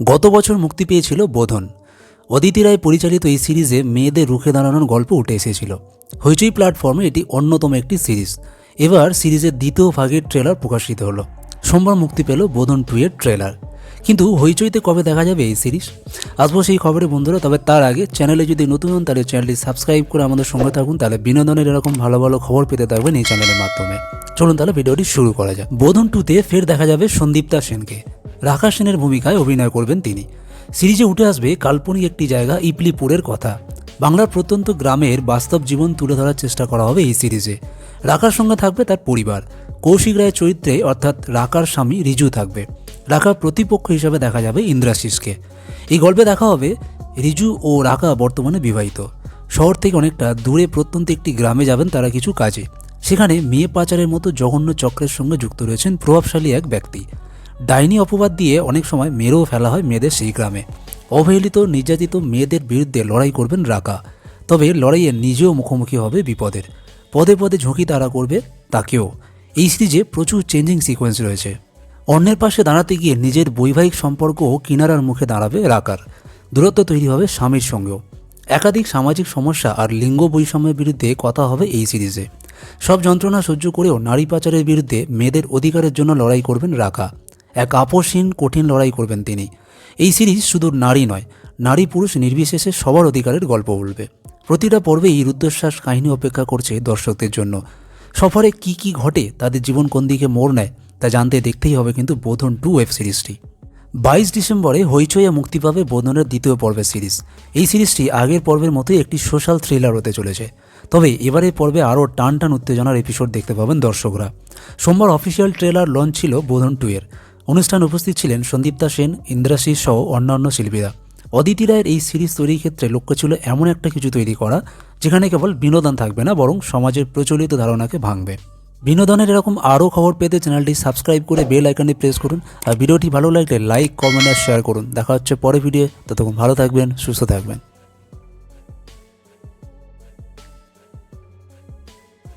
গত বছর মুক্তি পেয়েছিল বোধন। অদিতি রায় পরিচালিত এই সিরিজে মেয়েদের রুখে দাঁড়ানোর গল্প উঠে এসেছিল। হইচই প্ল্যাটফর্মে এটি অন্যতম একটি সিরিজ। এবার সিরিজের দ্বিতীয় ভাগের ট্রেলার প্রকাশিত হলো। সোমবার মুক্তি পেল বোধন 2 এর ট্রেলার। কিন্তু হইচইতে কবে দেখা যাবে এই সিরিজ, আসবো সেই খবরে বন্ধুরা। তবে তার আগে চ্যানেলে যদি নতুন হন তাহলে চ্যানেলটি সাবস্ক্রাইব করে আমাদের সঙ্গে থাকুন, তাহলে বিনোদনের এরকম ভালো ভালো খবর পেতে থাকবেন এই চ্যানেলের মাধ্যমে। চলুন তাহলে ভিডিওটি শুরু করা যাক। বোধন 2-তে ফের দেখা যাবে সন্দীপ্তা সেনকে। রাকা সেনের ভূমিকায় অভিনয় করবেন তিনি। সিরিজে উঠে আসবে কাল্পনিক একটি জায়গা ইপলিপুরের কথা। বাংলার প্রত্যন্ত গ্রামের বাস্তব জীবন তুলে ধরার চেষ্টা করা হবে এই সিরিজে। রাকার সঙ্গে থাকবে তার পরিবার। কৌশিক রায়ের চরিত্রে অর্থাৎ রাকার স্বামী রিজু থাকবে। রাকার প্রতিপক্ষ হিসাবে দেখা যাবে ইন্দ্রাশিসকে। এই গল্পে দেখা হবে রিজু ও রাকা বর্তমানে বিবাহিত। শহর থেকে অনেকটা দূরে প্রত্যন্ত একটি গ্রামে যাবেন তারা কিছু কাজে। সেখানে মেয়ে পাচারের মতো জঘন্য চক্রের সঙ্গে যুক্ত রয়েছেন প্রভাবশালী এক ব্যক্তি। ডাইনি অপবাদ দিয়ে অনেক সময় মেরেও ফেলা হয় মেয়েদের সেই গ্রামে। অবহেলিত নির্যাতিত মেয়েদের বিরুদ্ধে লড়াই করবেন রাকা। তবে লড়াইয়ে নিজেও মুখোমুখি হবে বিপদের। পদে পদে ঝুঁকি তাড়া করবে তাকেও। এই সিরিজে প্রচুর চেঞ্জিং সিকোয়েন্স রয়েছে। অন্যের পাশে দাঁড়াতে গিয়ে নিজের বৈবাহিক সম্পর্কও কিনারার মুখে দাঁড়াবে রাকার। দূরত্ব তৈরি হবে স্বামীর সঙ্গেও। একাধিক সামাজিক সমস্যা আর লিঙ্গ বৈষম্যের বিরুদ্ধে কথা হবে এই সিরিজে। সব যন্ত্রণা সহ্য করেও নারী পাচারের বিরুদ্ধে মেয়েদের অধিকারের জন্য লড়াই করবেন রাকা। এক আপোষহীন কঠিন লড়াই করবেন তিনি। এই সিরিজ শুধু নারী নয়, নারী পুরুষ নির্বিশেষে সবার অধিকারের গল্প বলবে। প্রতিটা পর্বে এই রুদ্ধশ্বাস কাহিনী অপেক্ষা করছে দর্শকদের জন্য। সফরে কি কি ঘটে, তাদের জীবন কোন দিকে মোড় নেয়, তা জানতে দেখতেই হবে কিন্তু বোধন 2 ওয়েব সিরিজটি। 22 ডিসেম্বরে হইচইয়ে মুক্তি পাবে বোধনের দ্বিতীয় পর্বের সিরিজ। এই সিরিজটি আগের পর্বের মতোই একটি সোশ্যাল থ্রিলার হতে চলেছে। তবে এবারের পর্বে আরও টান টান উত্তেজনার এপিসোড দেখতে পাবেন দর্শকরা। সোমবার অফিসিয়াল ট্রেলার লঞ্চ ছিল বোধন 2 এর। অনুষ্ঠানে উপস্থিত ছিলেন সন্দীপ্তা সেন, ইন্দ্রাশিস সহ অন্যান্য শিল্পীরা। অদিতি রায়ের এই সিরিজ তৈরির ক্ষেত্রে লক্ষ্য ছিল এমন একটা কিছু তৈরি করা যেখানে কেবল বিনোদন থাকবে না, বরং সমাজের প্রচলিত ধারণাকে ভাঙবে। বিনোদনের এরকম আরও খবর পেতে চ্যানেলটি সাবস্ক্রাইব করে বেল আইকনে প্রেস করুন। আর ভিডিওটি ভালো লাগলে লাইক, কমেন্ট আর শেয়ার করুন। দেখা হচ্ছে পরে ভিডিও। ততক্ষণ ভালো থাকবেন, সুস্থ থাকবেন।